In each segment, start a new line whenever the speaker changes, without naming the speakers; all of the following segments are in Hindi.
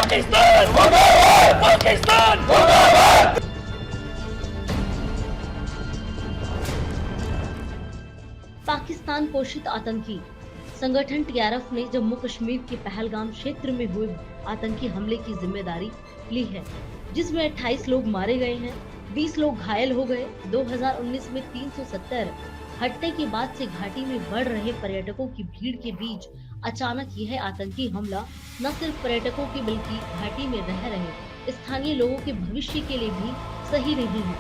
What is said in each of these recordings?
पाकिस्तान मुर्दाबाद, पाकिस्तान मुर्दाबाद।
पाकिस्तान पोषित आतंकी संगठन टीआरएफ ने जम्मू कश्मीर के पहलगाम क्षेत्र में हुए आतंकी हमले की जिम्मेदारी ली है, जिसमें 28 लोग मारे गए हैं, 20 लोग घायल हो गए। 2019 में 370 हटने के बाद से घाटी में बढ़ रहे पर्यटकों की भीड़ के बीच अचानक यह आतंकी हमला न सिर्फ पर्यटकों के बल्कि घाटी में रह रहे स्थानीय लोगों के भविष्य के लिए भी सही नहीं है।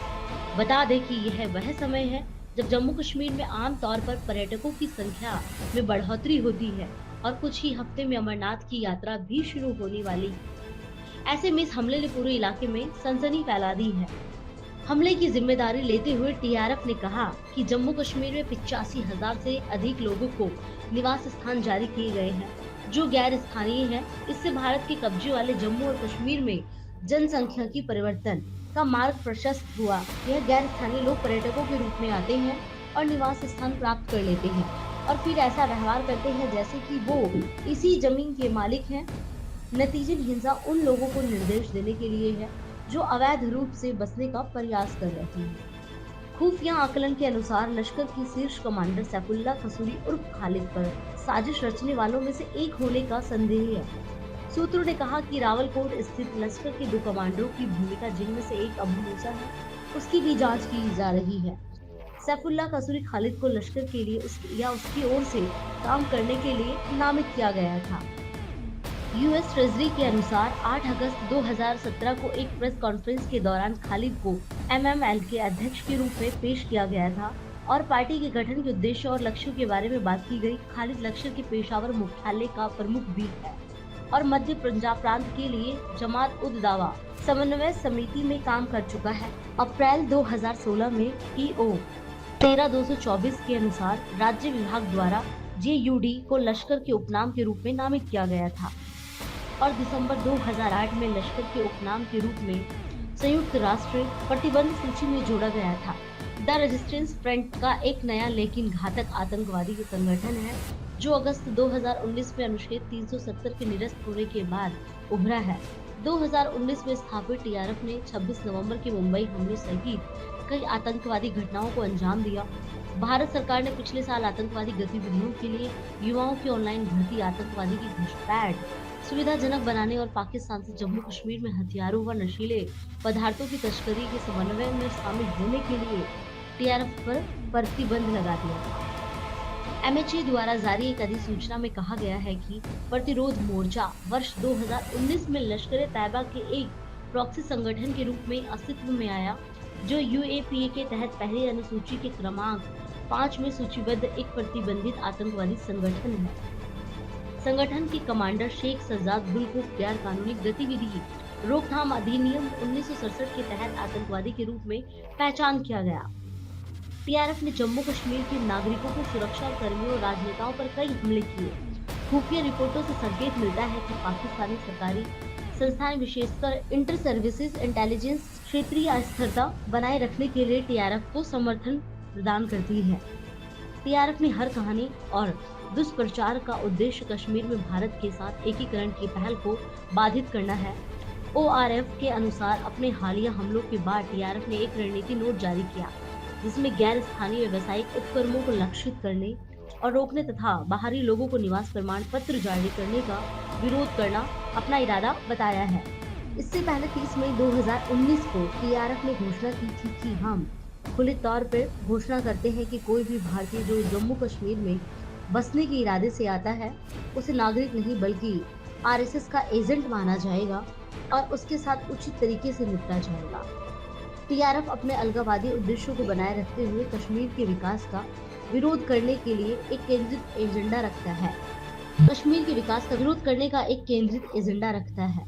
बता दें कि यह वह समय है जब जम्मू कश्मीर में आम तौर पर पर्यटकों की संख्या में बढ़ोतरी होती है और कुछ ही हफ्ते में अमरनाथ की यात्रा भी शुरू होने वाली है। ऐसे में इस हमले ने पूरे इलाके में सनसनी फैला दी है। हमले की जिम्मेदारी लेते हुए टीआरएफ ने कहा कि जम्मू कश्मीर में 85,000 से अधिक लोगों को निवास स्थान जारी किए गए हैं, जो गैर स्थानीय है। इससे भारत के कब्जे वाले जम्मू और कश्मीर में जनसंख्या की परिवर्तन का मार्ग प्रशस्त हुआ। यह गैर स्थानीय लोग पर्यटकों के रूप में आते हैं और निवास स्थान प्राप्त कर लेते हैं और फिर ऐसा व्यवहार करते हैं जैसे कि वो इसी जमीन के मालिक हैं। नतीजन हिंसा उन लोगों को निर्देश देने के लिए है जो अवैध रूप से बसने का प्रयास कर रहे हैं। खुफिया आकलन के अनुसार लश्कर की शीर्ष कमांडर सैफुल्ला कसूरी उर्फ खालिद पर साजिश रचने वालों में से एक होने का संदेह है। सूत्रों ने कहा कि रावलकोट स्थित लश्कर के 2 कमांडरों की भूमिका, जिनमें से एक अबू मूसा है, उसकी भी जांच की जा रही है। सैफुल्ला कसूरी खालिद को लश्कर के लिए उसकी ओर से काम करने के लिए नामित किया गया था। यूएस ट्रेजरी के अनुसार 8 अगस्त 2017 को एक प्रेस कॉन्फ्रेंस के दौरान खालिद को एमएमएल के अध्यक्ष के रूप में पेश किया गया था और पार्टी के गठन के उद्देश्य और लक्ष्यों के बारे में बात की गई। खालिद लश्कर के पेशावर मुख्यालय का प्रमुख भी है और मध्य पंजाब प्रांत के लिए जमात उद दावा समन्वय समिति में काम कर चुका है। अप्रैल 2016 में ईओ 13224 के अनुसार राज्य विभाग द्वारा जेयूडी को लश्कर के उपनाम के रूप में नामित किया गया था और दिसंबर 2008 में लश्कर के उपनाम के रूप में संयुक्त राष्ट्र प्रतिबंध सूची में जोड़ा गया था। द रेजिस्टेंस फ्रंट का एक नया लेकिन घातक आतंकवादी संगठन है जो अगस्त 2019 में अनुच्छेद 370 के निरस्त होने के बाद उभरा है। 2019 में स्थापित टीआरएफ ने 26 नवंबर के मुंबई हमले सहित कई आतंकवादी घटनाओं को अंजाम दिया। भारत सरकार ने पिछले साल आतंकवादी गतिविधियों के लिए युवाओं की ऑनलाइन भर्ती, आतंकवादी की घुसपैठ सुविधाजनक बनाने और पाकिस्तान से जम्मू कश्मीर में हथियारों व नशीले पदार्थों की तस्करी के समन्वय में शामिल होने के लिए टीआरएफ पर प्रतिबंध लगा दिया था। एमएचए द्वारा जारी एक अधिसूचना में कहा गया है कि प्रतिरोध मोर्चा वर्ष 2019 में लश्कर तैयबा के एक प्रॉक्सी संगठन के रूप में अस्तित्व में आया, जो यूएपीए के तहत पहली अनुसूची के क्रमांक 5 में सूचीबद्ध एक प्रतिबंधित आतंकवादी संगठन है। संगठन के कमांडर शेख सज्जाद गुल को गैर कानूनी गतिविधि रोकथाम अधिनियम 1967 के तहत आतंकवादी के रूप में पहचान किया गया। टीआरएफ ने जम्मू कश्मीर के नागरिकों को, सुरक्षा कर्मियों और राजनेताओं पर कई हमले किए। खुफिया रिपोर्टों से संकेत मिलता है कि पाकिस्तानी सरकारी संस्थाएं, विशेषकर इंटर सर्विसेज इंटेलिजेंस, क्षेत्रीय अस्थिरता बनाए रखने के लिए टीआरएफ को समर्थन प्रदान करती है। टीआरएफ ने हर कहानी और दुष्प्रचार का उद्देश्य कश्मीर में भारत के साथ एकीकरण की पहल को बाधित करना है। ओआरएफ के अनुसार अपने हालिया हमलों के बाद टीआरएफ ने एक रणनीति नोट जारी किया, जिसमें गैर स्थानीय व्यावसायिक उपक्रमों को लक्षित करने और रोकने तथा बाहरी लोगों को निवास प्रमाण पत्र जारी करने का विरोध करना अपना इरादा बताया है। इससे पहले 30 मई 2019 को टीआरएफ ने घोषणा की थी कि हम खुले तौर पर घोषणा करते हैं कि कोई भी भारतीय जो जम्मू कश्मीर में बसने के इरादे से आता है, उसे नागरिक नहीं बल्कि आरएसएस का एजेंट माना जाएगा और उसके साथ उचित तरीके से निपटा जाएगा। टीआरएफ अपने अलगाववादी उद्देश्यों को बनाए रखते हुए कश्मीर के विकास का विरोध करने के लिए एक केंद्रित एजेंडा रखता है। कश्मीर के विकास का विरोध करने का एक केंद्रित एजेंडा रखता है।